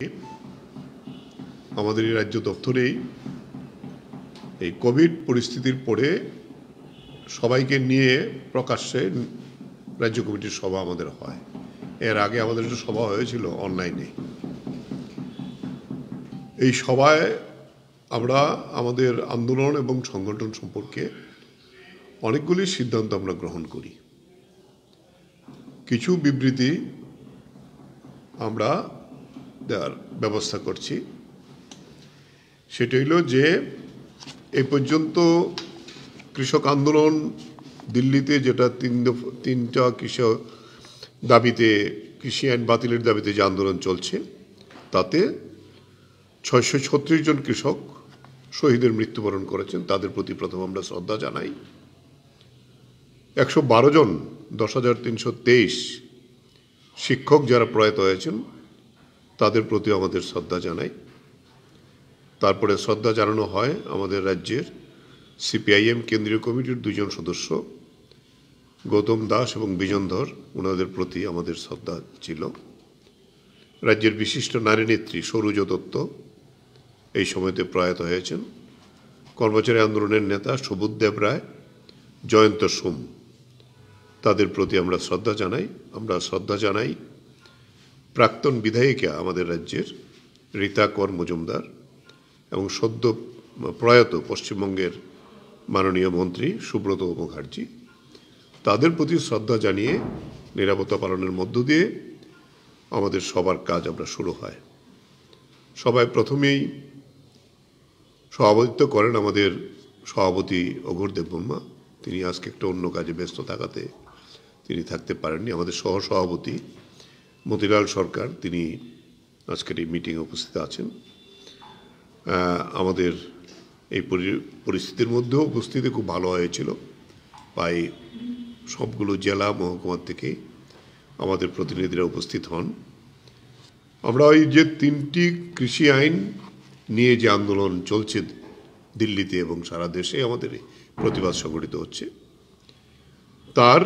আমাদের এই রাজ্য দপ্তরেই এই কোভিড পরিস্থিতির পরে সবাইকে নিয়ে প্রকাশ্যে রাজ্য কমিটির সভা আমাদের হয়। এর আগে আমাদের একটা সভা হয়েছিল অনলাইনে। এই সভায় আমরা আমাদের আন্দোলন এবং সংগঠন সম্পর্কে অনেকগুলি সিদ্ধান্ত আমরা গ্রহণ করি। কিছু বিবৃতি আমরা দেওয়ার ব্যবস্থা করছি। সেটা হইল যে এই পর্যন্ত কৃষক আন্দোলন দিল্লিতে যেটা তিনটা কৃষক দাবিতে কৃষি আইন বাতিলের দাবিতে যে আন্দোলন চলছে, তাতে 636 জন কৃষক শহীদের মৃত্যুবরণ করেছেন। তাদের প্রতি প্রথম আমরা শ্রদ্ধা জানাই। 112 জন 10,323 শিক্ষক যারা প্রয়াত হয়েছেন তাদের প্রতি আমাদের শ্রদ্ধা জানাই। তারপরে শ্রদ্ধা জানানো হয় আমাদের রাজ্যের সিপিআইএম কেন্দ্রীয় কমিটির 2 জন সদস্য গৌতম দাস এবং বিজন ধর, ওনাদের প্রতি আমাদের শ্রদ্ধা ছিল। রাজ্যের বিশিষ্ট নারী নেত্রী সরোজ দত্ত এই সময়তে প্রয়াত হয়েছেন। কর্মচারী আন্দোলনের নেতা সুবোধদেব রায়, জয়ন্ত সোম, তাদের প্রতি আমরা শ্রদ্ধা জানাই। আমরা শ্রদ্ধা জানাই প্রাক্তন বিধায়িকা আমাদের রাজ্যের রীতা কর মজুমদার এবং সদ্য প্রয়াত পশ্চিমবঙ্গের মাননীয় মন্ত্রী সুব্রত মুখার্জি, তাদের প্রতি শ্রদ্ধা জানিয়ে নিরাপত্তা পালনের মধ্য দিয়ে আমাদের সবার কাজ আমরা শুরু হয়। সবাই প্রথমেই সভাপতিত্ব করেন আমাদের সভাপতি অঘোর দেববর্মা। তিনি আজকে একটা অন্য কাজে ব্যস্ত থাকাতে তিনি থাকতে পারেননি। আমাদের সহসভাপতি মতিলাল সরকার, তিনি আজকের এই মিটিংয়ে উপস্থিত আছেন। আমাদের এই পরিস্থিতির মধ্যেও উপস্থিতি খুব ভালো হয়েছিল। প্রায় সবগুলো জেলা মহকুমার থেকে আমাদের প্রতিনিধিরা উপস্থিত হন। আমরা ওই যে 3টি কৃষি আইন নিয়ে যে আন্দোলন চলছে দিল্লিতে এবং সারা দেশে আমাদের প্রতিবাদ সংগঠিত হচ্ছে, তার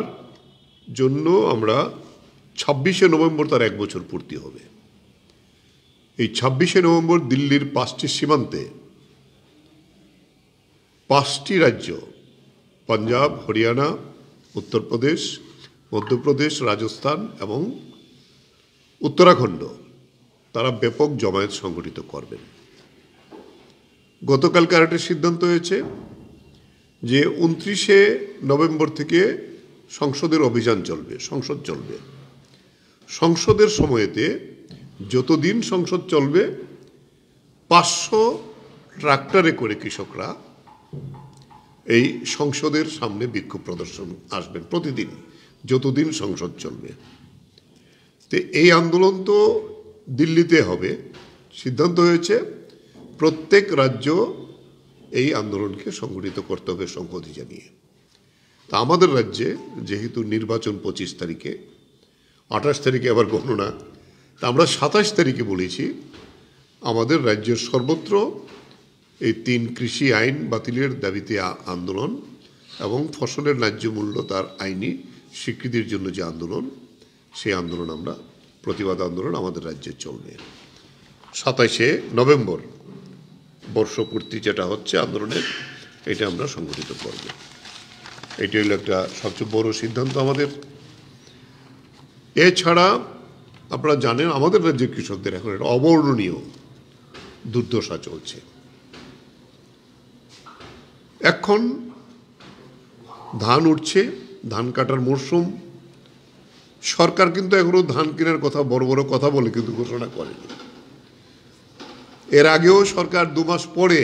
জন্য আমরা 26শে নভেম্বর তার 1 বছর পূর্তি হবে। এই 26শে নভেম্বর দিল্লির 5টি সীমান্তে 5টি রাজ্য, পাঞ্জাব, হরিয়ানা, উত্তরপ্রদেশ, মধ্যপ্রদেশ, রাজস্থান এবং উত্তরাখণ্ড, তারা ব্যাপক জমায়েত সংগঠিত করবেন। গতকালকে আরেকটা সিদ্ধান্ত হয়েছে যে 29শে নভেম্বর থেকে সংসদের অভিযান চলবে, সংসদ চলবে। সংসদের সময়েতে যতদিন সংসদ চলবে 500 ট্রাক্টরে করে কৃষকরা এই সংসদের সামনে বিক্ষোভ প্রদর্শন আসবেন প্রতিদিন, যতদিন সংসদ চলবে। তো এই আন্দোলন তো দিল্লিতে হবে। সিদ্ধান্ত হয়েছে প্রত্যেক রাজ্য এই আন্দোলনকে সংগঠিত করতে হবে সংহতি জানিয়ে। তা আমাদের রাজ্যে যেহেতু নির্বাচন 25 তারিখে, 28 তারিখে আবার গণনা, তা আমরা 27 তারিখে বলেছি আমাদের রাজ্যের সর্বত্র এই 3 কৃষি আইন বাতিলের দাবিতে আন্দোলন এবং ফসলের ন্যায্য মূল্য তার আইনি স্বীকৃতির জন্য যে আন্দোলন, সেই আন্দোলন আমরা প্রতিবাদ আন্দোলন আমাদের রাজ্যে চলবে। 27শে নভেম্বর বর্ষপূর্তি যেটা হচ্ছে আন্দোলনের, এটা আমরা সংগঠিত করব। এটি হলো একটা সবচেয়ে বড় সিদ্ধান্ত আমাদের। এছাড়া আপনারা জানেন আমাদের রাজ্যের কৃষকদের এখন একটা অবর্ণনীয় দুর্দশা চলছে। এখন ধান উঠছে, ধান কাটার মরশুম। সরকার কিন্তু এখনো ধান কেনার কথা বড় বড় কথা বলে কিন্তু ঘোষণা করেনি। এর আগেও সরকার 2 মাস পরে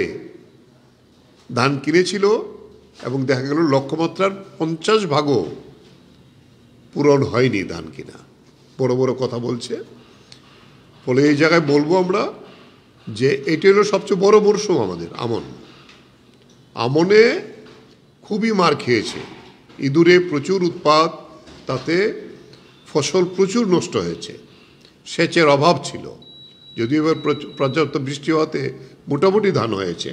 ধান কিনেছিল এবং দেখা গেল লক্ষ্যমাত্রার 50 ভাগও পূরণ হয়নি ধান কিনা। বড় বড় কথা বলছে। ফলে এই জায়গায় বলবো আমরা যে এটি হলো সবচেয়ে বড় মরশুম আমাদের আমন। আমনে খুবই মার খেয়েছে, ইঁদুরে প্রচুর উৎপাত, তাতে ফসল প্রচুর নষ্ট হয়েছে, সেচের অভাব ছিল। যদিও এবার পর্যাপ্ত বৃষ্টি হওয়াতে মোটামুটি ধান হয়েছে।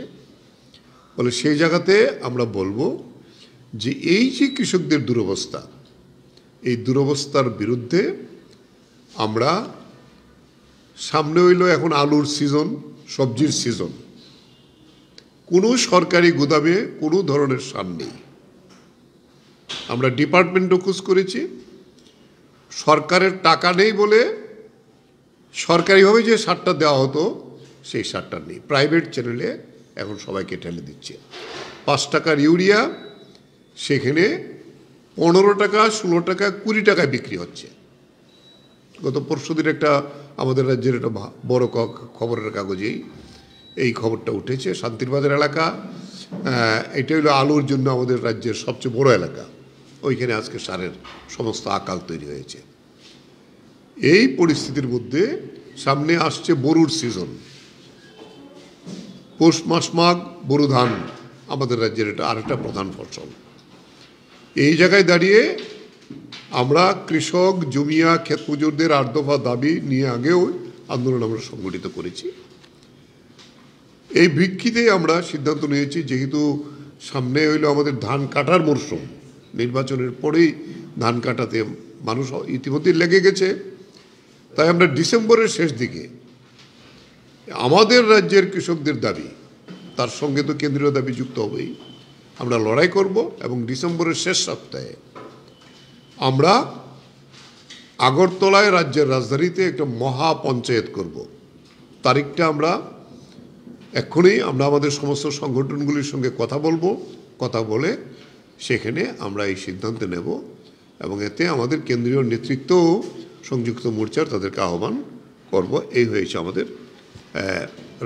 ফলে সেই জায়গাতে আমরা বলবো যে এই যে কৃষকদের দুরবস্থা, এই দুরবস্থার বিরুদ্ধে আমরা সামনে হইল এখন আলুর সিজন, সবজির সিজন। কোনো সরকারি গুদামে কোনো ধরনের সার নেই। আমরা ডিপার্টমেন্টও খোঁজ করেছি, সরকারের টাকা নেই বলে সরকারিভাবে যে সারটা দেওয়া হতো সেই সারটা নেই। প্রাইভেট চ্যানেলে এখন সবাইকে ঠেলে দিচ্ছে। 5 টাকার ইউরিয়া সেখানে 15 টাকা, 16 টাকা, 20 টাকায় বিক্রি হচ্ছে। গত পরশুদিন একটা আমাদের রাজ্যের একটা বড় খবরের কাগজেই এই খবরটা উঠেছে। শান্তিরবাজার এলাকা, এটা হলো আলুর জন্য আমাদের রাজ্যের সবচেয়ে বড় এলাকা। ওইখানে আজকে সারের সমস্ত আকাল তৈরি হয়েছে। এই পরিস্থিতির মধ্যে সামনে আসছে বরুর সিজন। পৌষ মাস মাঘ বরু ধান আমাদের রাজ্যের এটা আরেকটা প্রধান ফসল। এই জায়গায় দাঁড়িয়ে আমরা কৃষক, জমিয়া, ক্ষেত মজুরদের 8 দফা দাবি নিয়ে আগেও আন্দোলন আমরা সংগঠিত করেছি। এই ভিত্তিতে আমরা সিদ্ধান্ত নিয়েছি, যেহেতু সামনে হইল আমাদের ধান কাটার মরশুম, নির্বাচনের পরেই ধান কাটাতে মানুষ ইতিমধ্যে লেগে গেছে, তাই আমরা ডিসেম্বরের শেষ দিকে আমাদের রাজ্যের কৃষকদের দাবি, তার সঙ্গে তো কেন্দ্রীয় দাবি যুক্ত হবেই, আমরা লড়াই করব এবং ডিসেম্বরের শেষ সপ্তাহে আমরা আগরতলায় রাজ্যের রাজধানীতে একটা মহা পঞ্চায়েত করব। তারিখটা আমরা এক্ষুনি আমরা আমাদের সমস্ত সংগঠনগুলির সঙ্গে কথা বলবো, কথা বলে সেখানে আমরা এই সিদ্ধান্ত নেব এবং এতে আমাদের কেন্দ্রীয় নেতৃত্ব সংযুক্ত মোর্চার তাদেরকে আহ্বান করব। এই হয়েছে আমাদের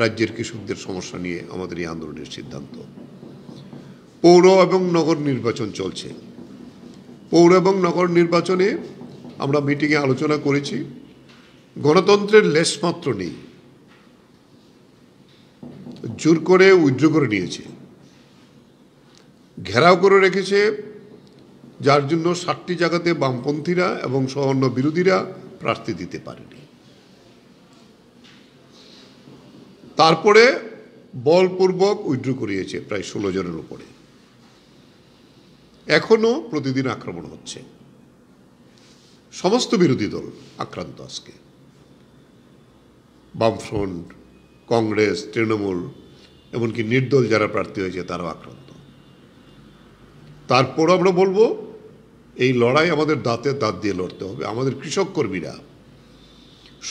রাজ্যের কৃষকদের সমস্যা নিয়ে আমাদের এই আন্দোলনের সিদ্ধান্ত। পৌর এবং নগর নির্বাচন চলছে। পৌর এবং নগর নির্বাচনে আমরা মিটিংয়ে আলোচনা করেছি, গণতন্ত্রের লেশমাত্র নেই, জোর করে উইথড্র করে নিয়েছে, ঘেরাও করে রেখেছে, যার জন্য 7টি জায়গাতে বামপন্থীরা এবং সহন্য বিরোধীরা প্রার্থী দিতে পারেনি। তারপরে বলপূর্বক উইথড্র করিয়েছে প্রায় 16 জনের উপরে। এখনো প্রতিদিন আক্রমণ হচ্ছে। সমস্ত বিরোধী দল আক্রান্ত আজকে, বামফ্রন্ট, কংগ্রেস, তৃণমূল, এমনকি নির্দল যারা প্রার্থী হয়েছে তারাও আক্রান্ত। তারপরও আমরা বলবো এই লড়াই আমাদের দাঁতে দাঁত দিয়ে লড়তে হবে। আমাদের কৃষক কর্মীরা,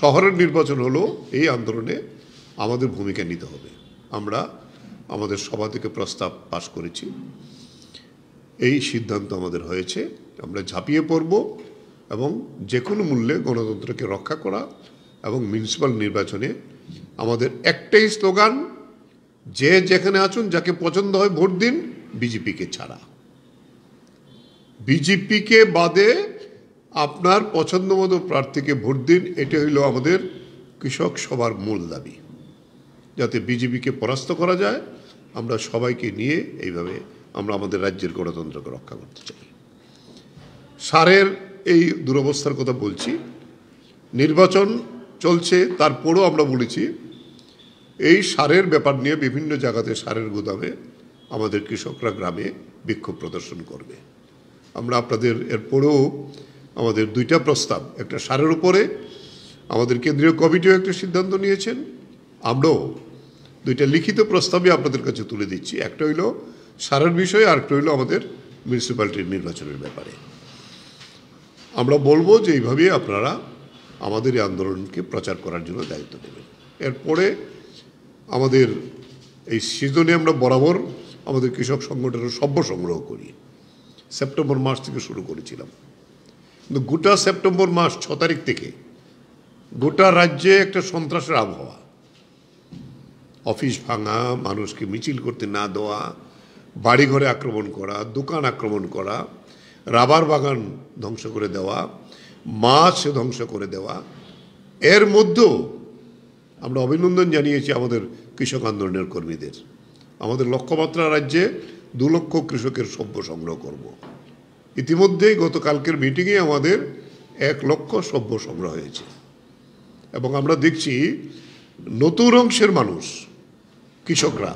শহরের নির্বাচন হলো, এই আন্দোলনে আমাদের ভূমিকা নিতে হবে। আমরা আমাদের সভা থেকে প্রস্তাব পাশ করেছি, এই সিদ্ধান্ত আমাদের হয়েছে, আমরা ঝাঁপিয়ে পড়ব এবং যে কোনো মূল্যে গণতন্ত্রকে রক্ষা করা এবং মিউনিসিপ্যাল নির্বাচনে আমাদের একটাই স্লোগান, যে যেখানে আছেন যাকে পছন্দ হয় ভোট দিন, বিজেপিকে ছাড়া। বিজেপিকে বাদে আপনার পছন্দ মতো প্রার্থীকে ভোট দিন, এটা হইল আমাদের কৃষক সবার মূল দাবি, যাতে বিজেপিকে পরাস্ত করা যায়। আমরা সবাইকে নিয়ে এইভাবে আমরা আমাদের রাজ্যের গণতন্ত্রকে রক্ষা করতে চাই। সারের এই দুরবস্থার কথা বলছি, নির্বাচন চলছে, তারপরও আমরা বলেছি এই সারের ব্যাপার নিয়ে বিভিন্ন জায়গাতে সারের গুদামে আমাদের কৃষকরা গ্রামে বিক্ষোভ প্রদর্শন করবে। আমরা আপনাদের এরপরেও আমাদের 2টা প্রস্তাব, একটা সারের উপরে আমাদের কেন্দ্রীয় কমিটিও একটা সিদ্ধান্ত নিয়েছেন, আমরাও 2টা লিখিত প্রস্তাবই আপনাদের কাছে তুলে দিচ্ছি। একটা হইল সারের বিষয়ে, আরেকটা হইল আমাদের মিউনিসিপ্যালিটির নির্বাচনের ব্যাপারে। আমরা বলবো যে এইভাবেই আপনারা আমাদের এই আন্দোলনকে প্রচার করার জন্য দায়িত্ব নেবেন। এরপরে আমাদের এই সিজনে আমরা বরাবর আমাদের কৃষক সংগঠনের সভ্য সংগ্রহ করি। সেপ্টেম্বর মাস থেকে শুরু করেছিলাম, কিন্তু গোটা সেপ্টেম্বর মাস 6 তারিখ থেকে গোটা রাজ্যে একটা সন্ত্রাসের আবহাওয়া, অফিস ভাঙা, মানুষকে মিছিল করতে না দেওয়া, বাড়িঘরে আক্রমণ করা, দোকান আক্রমণ করা, রাবার বাগান ধ্বংস করে দেওয়া, মাছ ধ্বংস করে দেওয়া। এর মধ্যেও আমরা অভিনন্দন জানিয়েছি আমাদের কৃষক আন্দোলনের কর্মীদের। আমাদের লক্ষ্যমাত্রা রাজ্যে 2 লক্ষ কৃষকের সভ্য সংগ্রহ করব। ইতিমধ্যেই গতকালকের মিটিংয়ে আমাদের 1 লক্ষ সভ্য সংগ্রহ হয়েছে এবং আমরা দেখছি নতুন অংশের মানুষ, কৃষকরা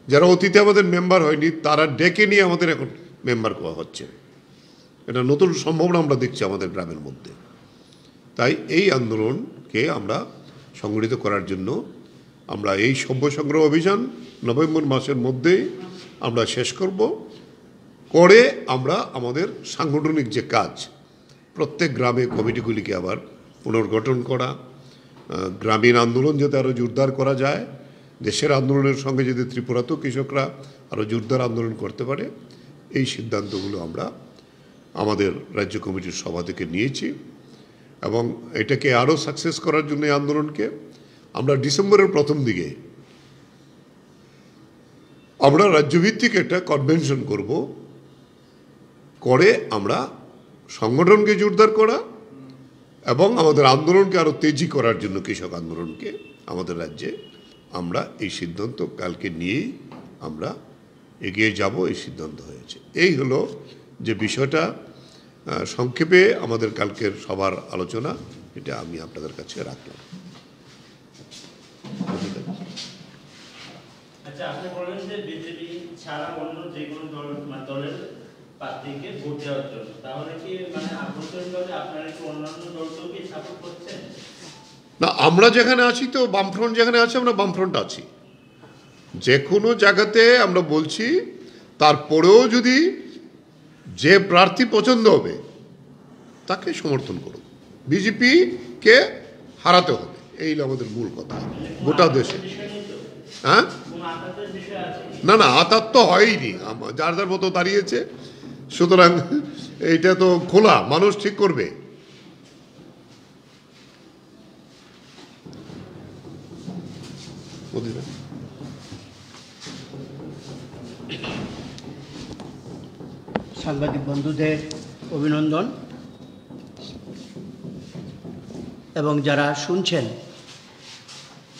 যারা অতীতে আমাদের মেম্বার হয়নি, তারা ডেকে নিয়ে আমাদের এখন মেম্বার করা হচ্ছে। এটা নতুন সম্ভাবনা আমরা দেখছি আমাদের গ্রামের মধ্যে। তাই এই আন্দোলনকে কে আমরা সংগঠিত করার জন্য আমরা এই সভ্য সংগ্রহ অভিযান নভেম্বর মাসের মধ্যেই আমরা শেষ করব। করে আমরা আমাদের সাংগঠনিক যে কাজ, প্রত্যেক গ্রামে কমিটিগুলিকে আবার পুনর্গঠন করা, গ্রামীণ আন্দোলন যাতে আরও জোরদার করা যায়, দেশের আন্দোলনের সঙ্গে যদি ত্রিপুরাতেও কৃষকরা আরও জোরদার আন্দোলন করতে পারে, এই সিদ্ধান্তগুলো আমরা আমাদের রাজ্য কমিটির সভা থেকে নিয়েছি। এবং এটাকে আরও সাকসেস করার জন্য এই আন্দোলনকে আমরা ডিসেম্বরের প্রথম দিকে আমরা রাজ্যভিত্তিক একটা কনভেনশন করব, করে আমরা সংগঠনকে জোরদার করা এবং আমাদের আন্দোলনকে আরও তেজি করার জন্য, কৃষক আন্দোলনকে আমাদের রাজ্যে আমরা এই সিদ্ধান্ত কালকে নিয়েই আমরা এগিয়ে যাব, এই সিদ্ধান্ত হয়েছে। এই হলো যে বিষয়টা সংক্ষেপে আমাদের কালকের সবার আলোচনা, এটা আমি আপনাদের কাছে রাখলাম। আচ্ছা, আপনি বলেন যে বিজেপি ছাড়া অন্য যে কোনো দলের প্রার্থীকে ভোট দেওয়ার জন্য, তাহলে কি মানে আভ্যন্তরীণভাবে আপনারা কি অন্যান্য দলকেও কি সাপোর্ট করছেন? না, আমরা যেখানে আছি তো বামফ্রন্ট যেখানে আছে আমরা বামফ্রন্ট আছি, যে কোনো জায়গাতে আমরা বলছি। তারপরেও যদি যে প্রার্থী পছন্দ হবে তাকে সমর্থন করুন, বিজেপিকে হারাতে হবে, এই আমাদের মূল কথা গোটা দেশে। হ্যাঁ, না না, আতাত তো হয়নি, যার যার মতো দাঁড়িয়েছে, সুতরাং এইটা তো খোলা, মানুষ ঠিক করবে। সাংবাদিক বন্ধুদের অভিনন্দন এবং যারা শুনছেন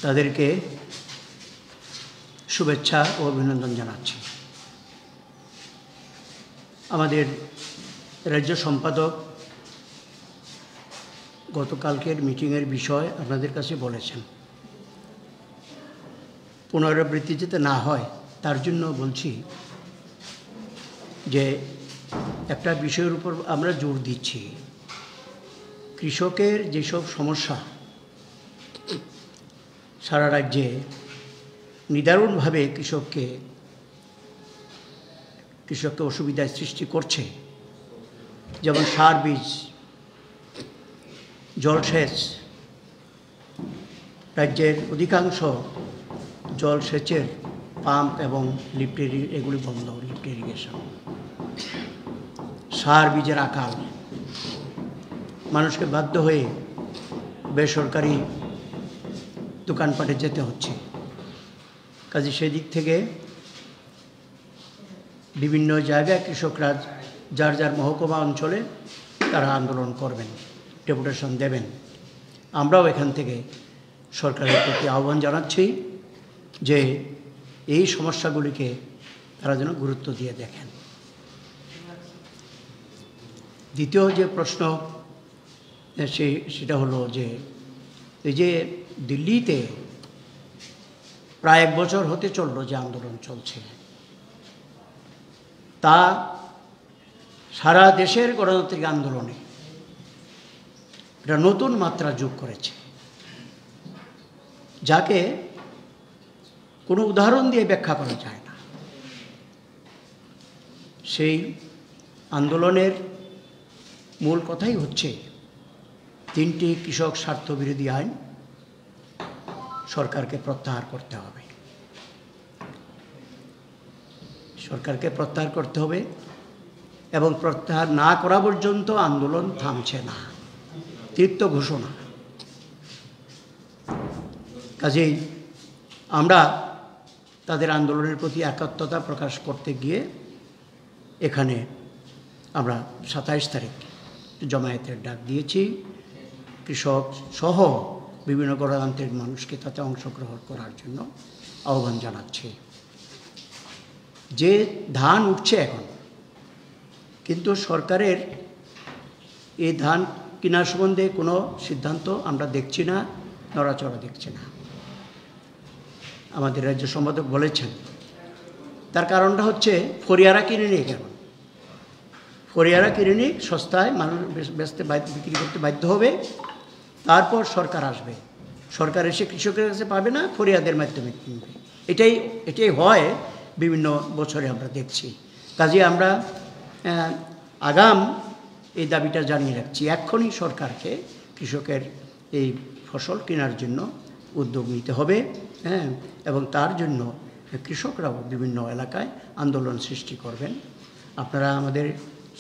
তাদেরকে শুভেচ্ছা ও অভিনন্দন জানাচ্ছি। আমাদের রাজ্য সম্পাদক গতকালকের মিটিংয়ের বিষয় আপনাদের কাছে বলেছেন, পুনরাবৃত্তি যাতে না হয় তার জন্য বলছি যে একটা বিষয়ের উপর আমরা জোর দিচ্ছি। কৃষকের যেসব সমস্যা সারা রাজ্যে নিদারুণভাবে কৃষককে অসুবিধার সৃষ্টি করছে, যেমন সার বীজ, জলসেচ, রাজ্যের অধিকাংশ জলসেচের পাম্প এবং লিফ্ট এগুলি বন্ধ, লিফ্ট ইরিগেশন, সার বীজের আকাল, মানুষকে বাধ্য হয়ে বেসরকারি দোকানপাটে যেতে হচ্ছে। কাজে সেদিক থেকে বিভিন্ন জায়গায় কৃষকরা যার যার মহকুমা অঞ্চলে তারা আন্দোলন করবেন, ডেপুটেশন দেবেন। আমরাও এখান থেকে সরকারের প্রতি আহ্বান জানাচ্ছি যে এই সমস্যাগুলিকে তারা যেন গুরুত্ব দিয়ে দেখেন। দ্বিতীয় যে প্রশ্ন সেটা হলো যে এই যে দিল্লিতে প্রায় 1 বছর হতে চলল যে আন্দোলন চলছে, তা সারা দেশের গণতান্ত্রিক আন্দোলনে এটা নতুন মাত্রা যোগ করেছে, যাকে কোনো উদাহরণ দিয়ে ব্যাখ্যা করা যায় না। সেই আন্দোলনের মূল কথাই হচ্ছে 3টি কৃষক স্বার্থবিরোধী আইন সরকারকে প্রত্যাহার করতে হবে। সরকারকে প্রত্যাহার করতে হবে এবং প্রত্যাহার না করা পর্যন্ত আন্দোলন থামছে না, তৃপ্ত ঘোষণা। কাজেই আমরা তাদের আন্দোলনের প্রতি একাত্মতা প্রকাশ করতে গিয়ে এখানে আমরা 27 তারিখ জমায়েতের ডাক দিয়েছি। কৃষক সহ বিভিন্ন গণতান্ত্রিক মানুষকে তাতে অংশগ্রহণ করার জন্য আহ্বান জানাচ্ছি। যে ধান উঠছে এখন, কিন্তু সরকারের এই ধান কেনার সম্বন্ধে কোনো সিদ্ধান্ত আমরা দেখছি না, নড়াচড়া দেখছি না। আমাদের রাজ্য সম্পাদক বলেছেন, তার কারণটা হচ্ছে ফরিয়ারা কিনে নিয়ে কেন, ফরিয়ারা কিনে নিয়ে সস্তায় মানুষ বিক্রি করতে বাধ্য হবে, তারপর সরকার আসবে, সরকার এসে কৃষকের কাছে পাবে না, ফরিয়াদের মাধ্যমে কিনবে। এটাই হয় বিভিন্ন বছরে আমরা দেখছি। কাজে আমরা আগাম এই দাবিটা জানিয়ে রাখছি, এক্ষুনি সরকারকে কৃষকের এই ফসল কেনার জন্য উদ্যোগ নিতে হবে, হ্যাঁ, এবং তার জন্য কৃষকরাও বিভিন্ন এলাকায় আন্দোলন সৃষ্টি করবেন। আপনারা আমাদের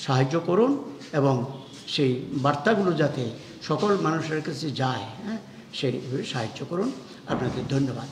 সাহায্য করুন এবং সেই বার্তাগুলো যাতে সকল মানুষের কাছে যায়, হ্যাঁ, সেইভাবে সাহায্য করুন। আপনাদের ধন্যবাদ।